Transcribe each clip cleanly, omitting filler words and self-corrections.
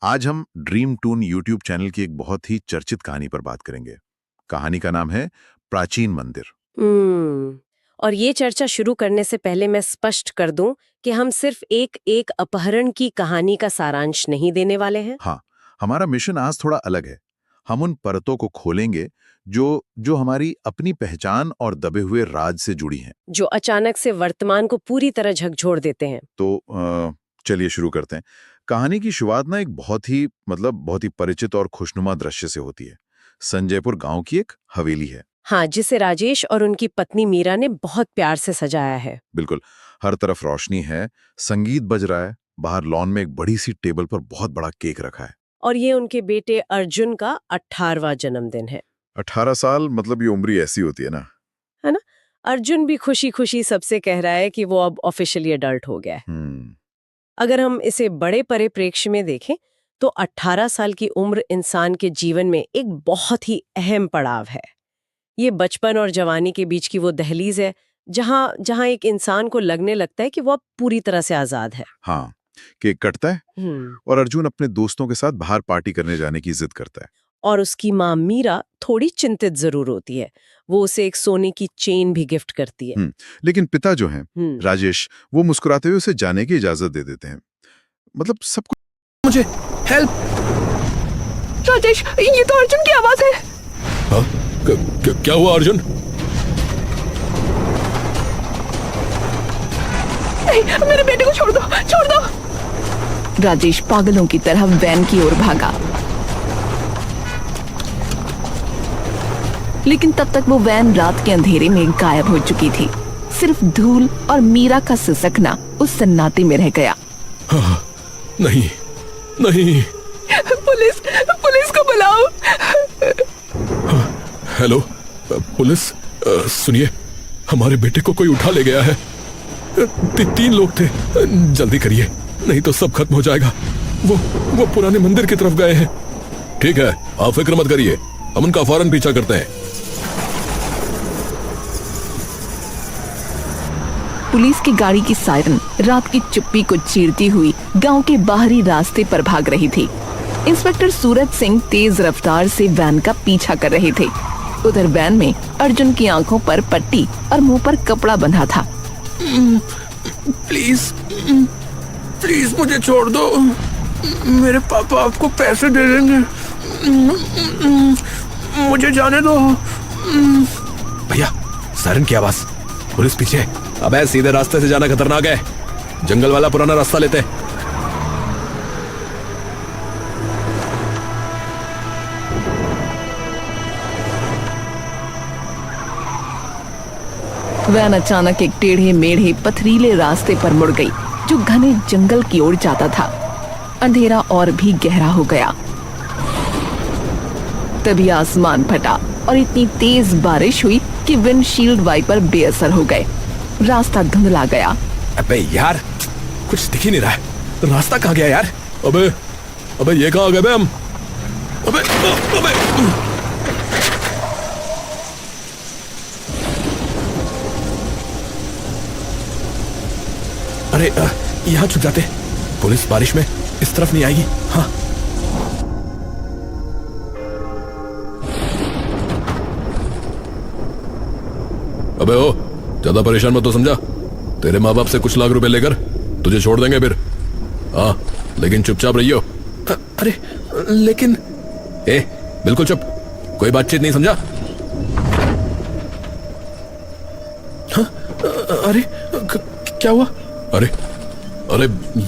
आज हम dream twin YouTube channel की एक बहुत ही चर्चित कहानी पर बात करेंगे। कहानी का नाम है प्राचीन मंदिर। और ये चर्चा शुरू करने से पहले मैं स्पष्ट कर दूं कि हम सिर्फ एक अपहरण की कहानी का सारांश नहीं देने वाले हैं। हाँ, हमारा मिशन आज थोड़ा अलग है। हम उन परतों को खोलेंगे जो हमारी अपनी पहचान और दबे हुए राज से जुड़ी हैं। जो अचानक से वर्तमान को पूरी तरह झकझोर देते हैं। तो चलिए शुरू करते हैं। कहानी की शुरुआत ना एक बहुत ही परिचित और खुशनुमा दृश्य से होती है। संजयपुर गांव की एक हवेली है। हाँ, जिसे राजेश और उनकी पत्नी मीरा ने बहुत प्यार से सजाया है। बिल्कुल, हर तरफ रोशनी है, संगीत बज रहा है, बाहर लॉन में एक बड़ी सी टेबल पर बहुत बड़ा केक रखा है। और ये उनके बेटे अर्जुन का 18वां जन्मदिन है। 18 साल मतलब ये उम्र ही ऐसी होती है ना। है ना? अर्जुन भी खुशी खुशी सबसे कह रहा है कि वो अब ऑफिशियली अडल्ट हो गया है। अगर हम इसे बड़े परिप्रेक्ष्य में देखें तो 18 साल की उम्र इंसान के जीवन में एक बहुत ही अहम पड़ाव है। ये बचपन और जवानी के बीच की वो दहलीज है जहां एक इंसान को लगने लगता है कि वो अब पूरी तरह से आजाद है। हाँ, केक कटता है और अर्जुन अपने दोस्तों के साथ बाहर पार्टी करने जाने की जिद करता है। और उसकी माँ मीरा थोड़ी चिंतित जरूर होती है। वो उसे एक सोने की चेन भी गिफ्ट करती है। लेकिन पिता जो हैं, राजेश, वो मुस्कुराते हुए उसे जाने की इजाजत दे देते हैं। मतलब सब कुछ। मुझे हेल्प। राजेश, ये तो अर्जुन की आवाज है। हाँ? क्या हुआ अर्जुन? नहीं, मेरे बेटे को छोड़ दो, छोड़ दो। राजेश पागलों की तरह वैन की ओर भागा, लेकिन तब तक वो वैन रात के अंधेरे में गायब हो चुकी थी। सिर्फ धूल और मीरा का सिसकना उस सन्नाटे में रह गया। हाँ, नहीं नहीं। पुलिस को बुलाओ। हेलो पुलिस, सुनिए, हमारे बेटे को कोई उठा ले गया है। 3 लोग थे, जल्दी करिए नहीं तो सब खत्म हो जाएगा। वो पुराने मंदिर की तरफ गए हैं। ठीक है, आप फिक्र मत करिए, हम उनका फौरन पीछा करते हैं। पुलिस की गाड़ी की सायरन रात की चुप्पी को चीरती हुई गांव के बाहरी रास्ते पर भाग रही थी। इंस्पेक्टर सूरज सिंह तेज रफ्तार से वैन का पीछा कर रहे थे। उधर वैन में अर्जुन की आंखों पर पट्टी और मुंह पर कपड़ा बंधा था। प्लीज मुझे छोड़ दो, मेरे पापा आपको पैसे दे देंगे, मुझे जाने दो। भैया, सायरन की आवाज, पुलिस पीछे। अबे सीधे रास्ते से जाना खतरनाक है, जंगल वाला पुराना रास्ता लेते। वैन अचानक एक टेढ़े मेढ़े पथरीले रास्ते पर मुड़ गई जो घने जंगल की ओर जाता था। अंधेरा और भी गहरा हो गया। तभी आसमान फटा और इतनी तेज बारिश हुई कि विंडशील्ड वाइपर बेअसर हो गए। रास्ता धुंधला गया। अबे यार, कुछ दिख ही नहीं रहा है, रास्ता कहाँ गया यार? अबे ये कहाँ गए हम? अबे अरे यहाँ छुप जाते, पुलिस बारिश में इस तरफ नहीं आएगी। हाँ, अबे ओ, ज्यादा परेशान मत हो, समझा? तेरे माँ बाप से कुछ लाख रुपए लेकर तुझे छोड़ देंगे फिर। हाँ, लेकिन चुपचाप रहियो। अरे लेकिन बिल्कुल चुप, कोई बातचीत नहीं, समझा? हाँ, अरे क्या हुआ? अरे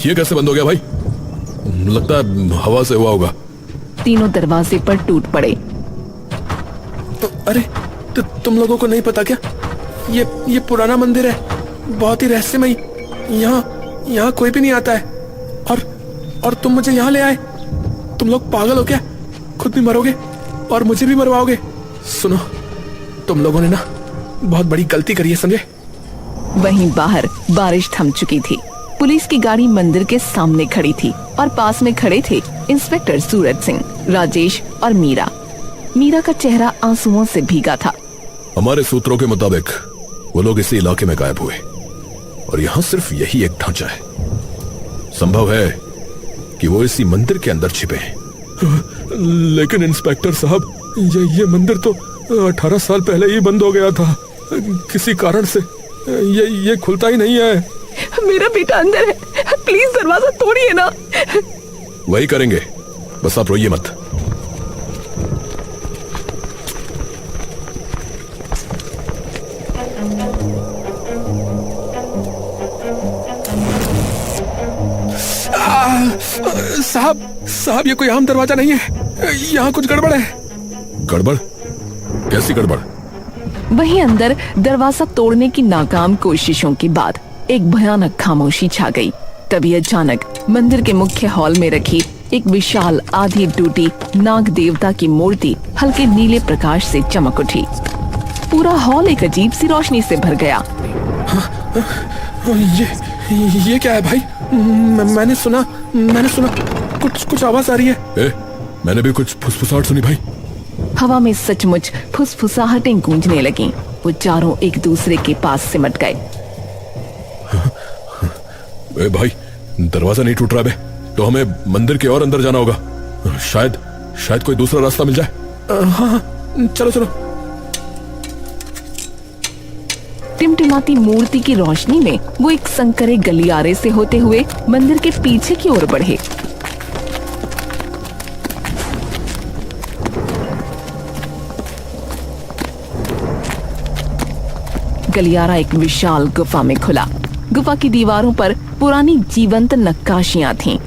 ये कैसे बंद हो गया भाई? लगता है हवा से हुआ होगा। तीनों दरवाजे पर टूट पड़े। अरे तुम लोगों को नहीं पता क्या? ये पुराना मंदिर है, बहुत ही रहस्यमयी। यहाँ कोई भी नहीं आता है। और तुम मुझे यहाँ ले आए। तुम लोग पागल हो क्या? खुद भी मरोगे और मुझे भी मरवाओगे। सुनो, तुम लोगों ने ना बहुत बड़ी गलती करी है, समझे? वहीं बाहर बारिश थम चुकी थी। पुलिस की गाड़ी मंदिर के सामने खड़ी थी और पास में खड़े थे इंस्पेक्टर सूरज सिंह, राजेश और मीरा। मीरा का चेहरा आंसुओं से भीगा था। हमारे सूत्रों के मुताबिक वो लोग इसी इलाके में गायब हुए और यहाँ सिर्फ यही एक ढांचा है। संभव है कि वो इसी मंदिर के अंदर छिपे हैं। लेकिन इंस्पेक्टर साहब, ये मंदिर तो 18 साल पहले ही बंद हो गया था, किसी कारण से ये खुलता ही नहीं है। मेरा बेटा अंदर है, प्लीज दरवाजा तोड़िए ना। वही करेंगे, बस आप रोइए मत। साहब ये कोई आम दरवाजा नहीं है, यहाँ कुछ गड़बड़ है। गड़बड़? कैसी गड़बड़? वहीं अंदर दरवाजा तोड़ने की नाकाम कोशिशों के बाद एक भयानक खामोशी छा गई। तभी अचानक मंदिर के मुख्य हॉल में रखी एक विशाल आधी टूटी नाग देवता की मूर्ति हल्के नीले प्रकाश से चमक उठी। पूरा हॉल एक अजीब सी रोशनी से भर गया। ये क्या है भाई? मैंने सुना कुछ आवाज आ रही है। मैंने भी कुछ फुसफुसाहट सुनी भाई। हवा में सचमुच फुसफुसाहटें गूंजने लगीं। वो चारों एक दूसरे के पास सिमट गए। भाई, दरवाजा नहीं टूट रहा बे, तो हमें मंदिर के और अंदर जाना होगा। शायद कोई दूसरा रास्ता मिल जाए। हाँ, चलो। टिमटिमाती मूर्ति की रोशनी में वो एक संकरे गलियारे से होते हुए मंदिर के पीछे की ओर बढ़े। गलियारा एक विशाल गुफा में खुला। गुफा की दीवारों पर पुरानी जीवंत नक्काशियां थीं।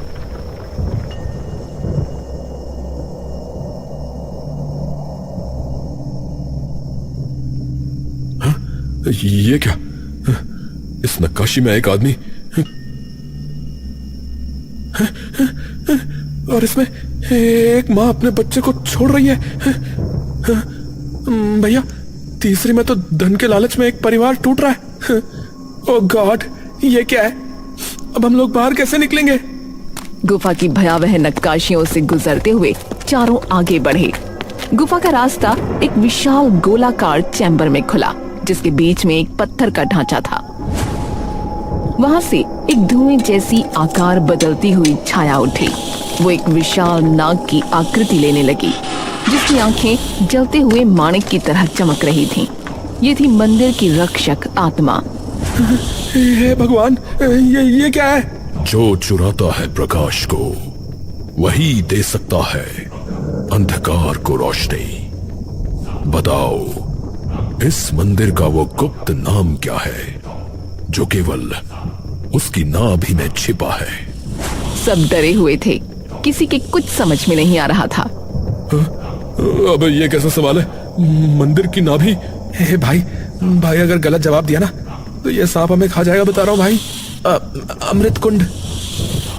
ये क्या? इस नक्काशी में एक आदमी, और इसमें एक माँ अपने बच्चे को छोड़ रही है। भैया, तीसरी में तो धन के लालच में एक परिवार टूट रहा है। ओह गॉड, ये क्या है? अब हम लोग बाहर कैसे निकलेंगे? गुफा की भयावह नक्काशियों से गुजरते हुए चारों आगे बढ़े। गुफा का रास्ता एक विशाल गोलाकार चैम्बर में खुला, जिसके बीच में एक पत्थर का ढांचा था। वहां से एक धुएं जैसी आकार बदलती हुई छाया उठी। वो एक विशाल नाग की आकृति लेने लगी, जिसकी आंखें जलते हुए माणिक की तरह चमक रही थीं। ये थी मंदिर की रक्षक आत्मा। हे भगवान, ये क्या है? जो चुराता है प्रकाश को, वही दे सकता है अंधकार को रोशनी। बताओ, इस मंदिर का वो गुप्त नाम क्या है, जो केवल उसकी नाभि में छिपा है? सब डरे हुए थे, किसी के कुछ समझ में नहीं आ रहा था। अब ये कैसा सवाल है? मंदिर की नाभि? हे भाई अगर गलत जवाब दिया ना तो ये सांप हमें खा जाएगा, बता रहा हूँ भाई। अमृत कुंड।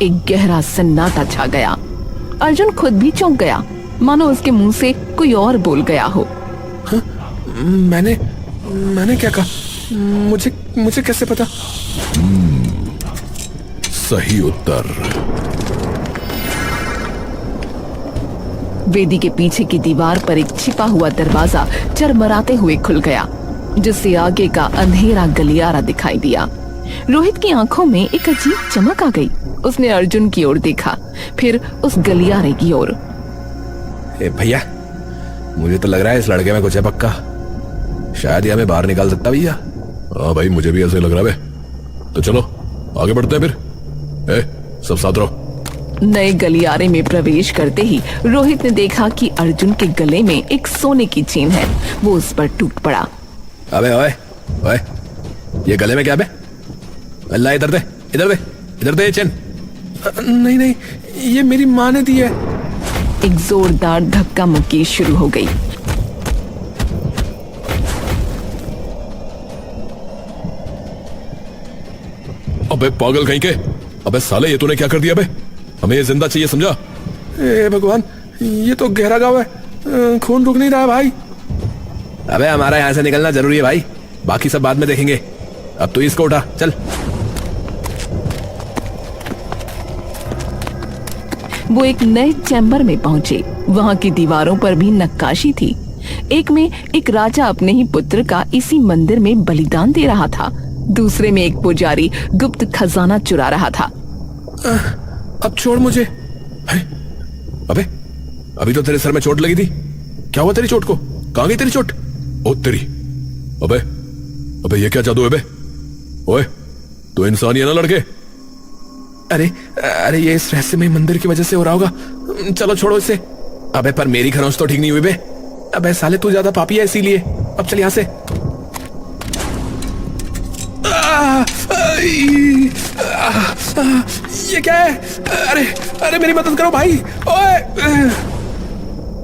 एक गहरा सन्नाटा छा गया। अर्जुन खुद भी चौंक गया, मानो उसके मुंह से कोई और बोल गया हो। मैंने क्या कहा? मुझे कैसे पता? सही उत्तर। वेदी के पीछे की दीवार पर एक छिपा हुआ दरवाजा चरमराते हुए खुल गया, जिससे आगे का अंधेरा गलियारा दिखाई दिया। रोहित की आंखों में एक अजीब चमक आ गई। उसने अर्जुन की ओर देखा, फिर उस गलियारे की ओर। भैया, मुझे तो लग रहा है इस लड़के में कुछ है पक्का। शायद ये हमें बाहर निकाल सकता भैया। हाँ भाई, मुझे भी ऐसे लग रहा है। तो चलो आगे बढ़ते हैं फिर। सब साथ रहो। नए गलियारे में प्रवेश करते ही रोहित ने देखा कि अर्जुन के गले में एक सोने की चेन है। वो उस पर टूट पड़ा। अबे ओए, ये गले में क्या बे? अल्लाह, इधर दे ये चेन। नहीं, ये मेरी माँ ने दी है। एक जोरदार धक्का मुक्की शुरू हो गई। अबे पागल कहीं के! अबे साले, ये तूने क्या कर दिया बे? हमें ये जिंदा चाहिए, समझा? ए भगवान, ये तो गहरा गाँव है, खून रुक नहीं रहा भाई। अबे हमारा यहाँ से निकलना जरूरी है भाई, बाकी सब बाद में देखेंगे। अब तो इसको उठा, चल। वो एक नए चैम्बर में पहुंचे। वहां की दीवारों पर भी नक्काशी थी। एक में एक राजा अपने ही पुत्र का इसी मंदिर में बलिदान दे रहा था। दूसरे में एक पुजारी गुप्त खजाना चुरा रहा था। अब छोड़ मुझे। है? अबे अभी तो तेरे सर में चोट लगी थी, क्या हुआ तेरी चोट को? कहां गई तेरी चोट? ओ तेरी, अबे अबे ये क्या जादू है बे? ओए तू इंसान ही है ना लड़के? अरे अरे ये इस रहस्यमय मंदिर की वजह से हो रहा होगा, चलो छोड़ो इसे। अबे पर मेरी खरोंच तो ठीक नहीं हुई बे। अबे साले तू ज्यादा पापी है इसीलिए। अब चल यहां से। ये क्या है? अरे अरे मेरी मदद करो भाई। ओए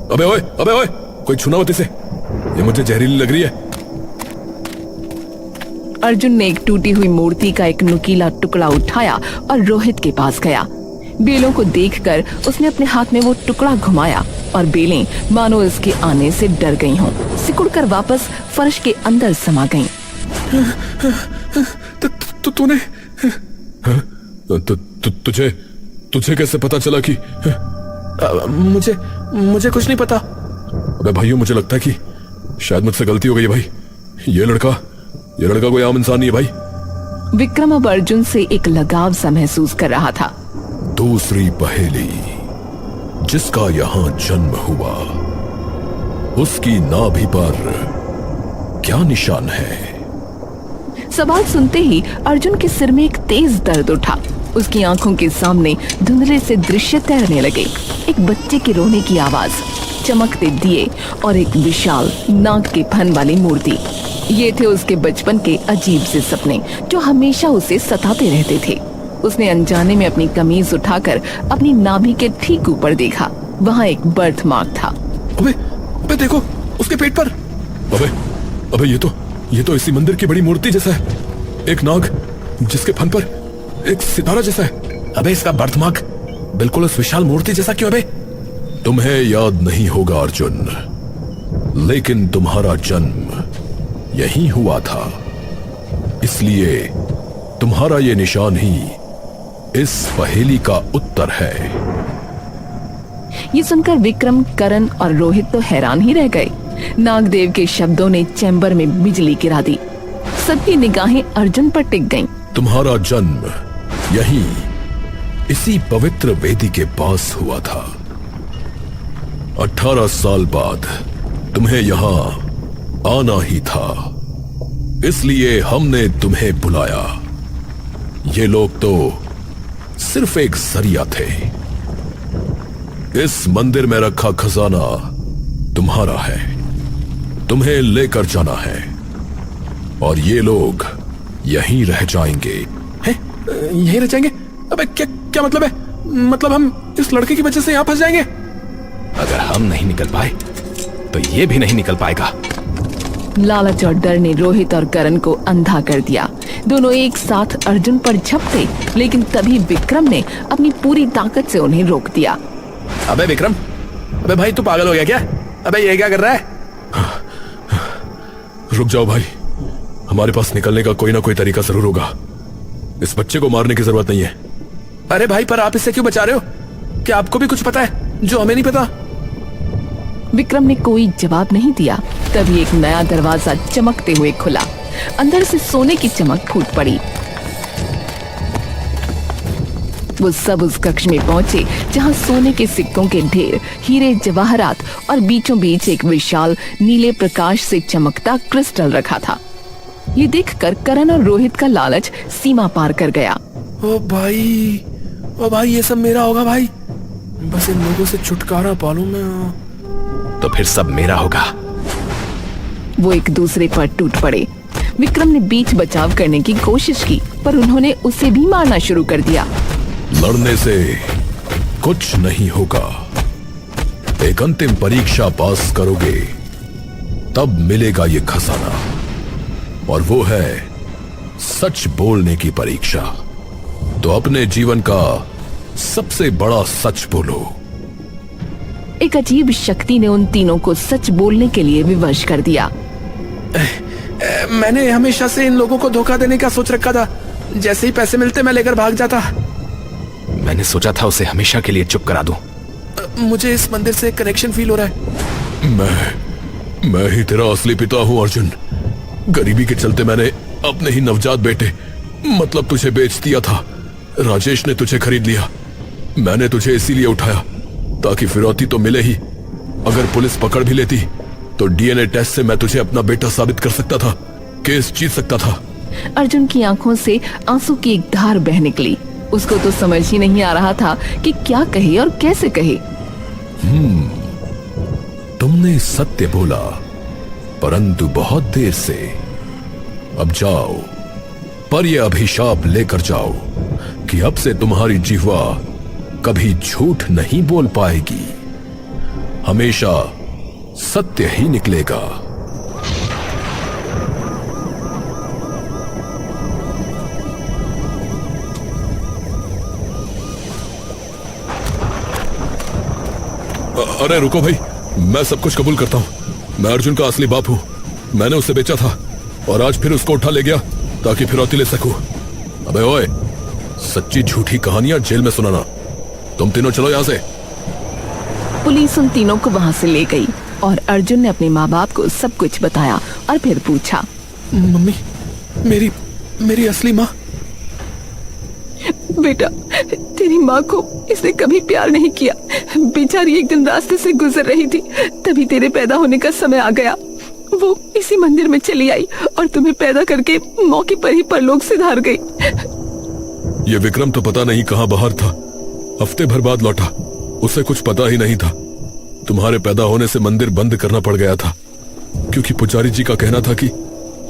अबे ओए अबे ओए, कोई छूना मत इसे, ये मुझे जहरीली लग रही है। अर्जुन ने एक टूटी हुई मूर्ति का एक नुकीला टुकड़ा उठाया और रोहित के पास गया। बेलों को देखकर उसने अपने हाथ में वो टुकड़ा घुमाया और बेलें मानो इसके आने से डर गई हों, सिकुड़कर वापस फर्श के अंदर समा गईं। तूने तुझे तुझे कैसे पता चला कि? मुझे कुछ नहीं पता। अबे भाइयों, मुझे लगता है कि शायद मुझसे गलती हो गई है भाई। ये लड़का कोई आम इंसान नहीं है भाई। विक्रम अब अर्जुन से एक लगाव सा महसूस कर रहा था। दूसरी पहेली, जिसका यहां जन्म हुआ, उसकी नाभि पर क्या निशान है? सवाल सुनते ही अर्जुन के सिर में एक तेज दर्द उठा। उसकी आंखों के सामने धुंधले से दृश्य तैरने लगे। एक बच्चे के रोने की आवाज, चमकते दिए और एक विशाल नाग के फन वाली मूर्ति। ये थे उसके बचपन के अजीब से सपने जो हमेशा उसे सताते रहते थे। उसने अनजाने में अपनी कमीज उठाकर अपनी नाभि के ठीक ऊपर देखा। वहाँ एक बर्थ मार्क था। अबे देखो उसके पेट पर। अबे ये तो इसी मंदिर की बड़ी मूर्ति जैसा है। एक नाग जिसके फन पर एक सितारा जैसा है। अबे इसका बर्थ मार्क बिल्कुल उस विशाल मूर्ति जैसा क्यों? अबे तुम्हें याद नहीं होगा अर्जुन, लेकिन तुम्हारा जन्म यही हुआ था, इसलिए तुम्हारा ये निशान ही इस पहेली का उत्तर है। ये सुनकर विक्रम, करण और रोहित तो हैरान ही रह गए। नागदेव के शब्दों ने चैम्बर में बिजली गिरा दी। सबकी निगाहें अर्जुन पर टिक गईं। तुम्हारा जन्म यही इसी पवित्र वेदी के पास हुआ था। 18 साल बाद तुम्हें यहां आना ही था, इसलिए हमने तुम्हें बुलाया। ये लोग तो सिर्फ एक जरिया थे। इस मंदिर में रखा खजाना तुम्हारा है, तुम्हें लेकर जाना है, और ये लोग यहीं रह जाएंगे। हैं? यहीं रह जाएंगे? अबे क्या मतलब है? मतलब हम इस लड़के की वजह से यहां फंस जाएंगे? अगर हम नहीं निकल पाए तो ये भी नहीं निकल पाएगा। लालच और डर ने रोहित और करण को अंधा कर दिया। दोनों एक साथ अर्जुन पर झपटे, लेकिन तभी विक्रम ने अपनी पूरी ताकत से उन्हें रोक दिया। अबे विक्रम, अबे भाई तू पागल हो गया क्या? अबे ये क्या कर रहा है? रुक जाओ भाई, हमारे पास निकलने का कोई ना कोई तरीका जरूर होगा। इस बच्चे को मारने की जरूरत नहीं है। अरे भाई पर आप इससे क्यों बचा रहे हो? क्या आपको भी कुछ पता है जो हमें नहीं पता? विक्रम ने कोई जवाब नहीं दिया। तभी एक नया दरवाजा चमकते हुए खुला। अंदर से सोने की चमक फूट पड़ी। वो सब उस कक्ष में पहुंचे जहां सोने के सिक्कों के ढेर, हीरे जवाहरात और बीचों बीच एक विशाल नीले प्रकाश से चमकता क्रिस्टल रखा था। ये देखकर करण और रोहित का लालच सीमा पार कर गया। ओ भाई ये सब मेरा होगा भाई। बस इन लोगों से छुटकारा पालूं मैं। तो फिर सब मेरा होगा। वो एक दूसरे पर टूट पड़े। विक्रम ने बीच बचाव करने की कोशिश की, पर उन्होंने उसे भी मारना शुरू कर दिया। लड़ने से कुछ नहीं होगा। एक अंतिम परीक्षा पास करोगे तब मिलेगा ये खजाना, और वो है सच बोलने की परीक्षा। तो अपने जीवन का सबसे बड़ा सच बोलो। एक अजीब शक्ति ने उन तीनों को सच बोलने के लिए विवश कर दिया। मैंने हमेशा से इन लोगों को धोखा देने का सोच रखा था। जैसे ही पैसे मिलते मैं लेकर भाग जाता। मैंने सोचा था उसे हमेशा के लिए चुप करा दूं। मुझे इस मंदिर से कनेक्शन फील हो रहा है। मैं ही तेरा असली पिता हूं अर्जुन। गरीबी के चलते मैंने अपने ही नवजात बेटे, मतलब तुझे बेच दिया था। राजेश ने तुझे खरीद लिया। मैंने तुझे इसीलिए उठाया ताकि फिरौती तो मिले ही। अगर पुलिस पकड़ भी लेती तो डीएनए टेस्ट से मैं तुझे अपना बेटा साबित कर सकता था, केस जीत सकता था। अर्जुन की आंखों से आंसू की एक धार बह निकली। उसको तो समझ ही नहीं आ रहा था कि क्या कहे और कैसे कहे। तुमने सत्य बोला, परंतु बहुत देर से। अब जाओ, पर यह अभिशाप लेकर जाओ कि अब से तुम्हारी जिह्वा कभी झूठ नहीं बोल पाएगी, हमेशा सत्य ही निकलेगा। अरे रुको भाई, मैं सब कुछ कबूल करता हूं। मैं अर्जुन का असली बाप हूं। मैंने उसे बेचा था और आज फिर उसको उठा ले गया ताकि फिरौती ले सकूं। अबे ओए, सच्ची झूठी कहानियां जेल में सुनाना। तुम तीनों चलो यहां से। पुलिस उन तीनों को वहां से ले गई और अर्जुन ने अपने माँ बाप को सब कुछ बताया और फिर पूछा, मम्मी, मेरी असली माँ। बेटा, तेरी माँ को इसने कभी प्यार नहीं किया। बेचारी एक दिन रास्ते से गुजर रही थी, तभी तेरे पैदा होने का समय आ गया। वो इसी मंदिर में चली आई और तुम्हें पैदा करके मौके पर ही परलोक सिधार गई। ये विक्रम तो पता नहीं कहां बाहर था, हफ्ते भर बाद लौटा। उसे कुछ पता ही नहीं था। तुम्हारे पैदा होने से मंदिर बंद करना पड़ गया था, क्योंकि पुजारी जी का कहना था कि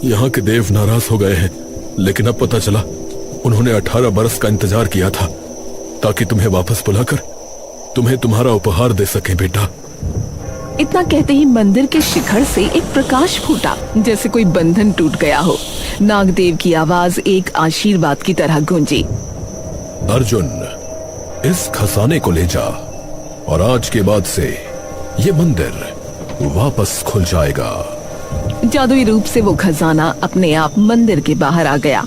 यहाँ के देव नाराज हो गए हैं। लेकिन अब पता चला उन्होंने 18 बरस का इंतजार किया था ताकि तुम्हें वापस बुलाकर तुम्हें तुम्हारा उपहार दे सके बेटा। इतना कहते ही मंदिर के शिखर से एक प्रकाश फूटा, जैसे कोई बंधन टूट गया हो। नागदेव की आवाज एक आशीर्वाद की तरह गूंजी। अर्जुन, इस खजाने को ले जा और आज के बाद से ये मंदिर वापस खुल जाएगा। जादुई रूप से वो खजाना अपने आप मंदिर के बाहर आ गया।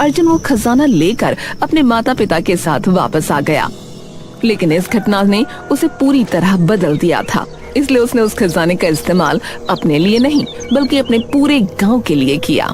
अर्जुन वो खजाना लेकर अपने माता पिता के साथ वापस आ गया, लेकिन इस घटना ने उसे पूरी तरह बदल दिया था। इसलिए उसने उस खजाने का इस्तेमाल अपने लिए नहीं बल्कि अपने पूरे गांव के लिए किया।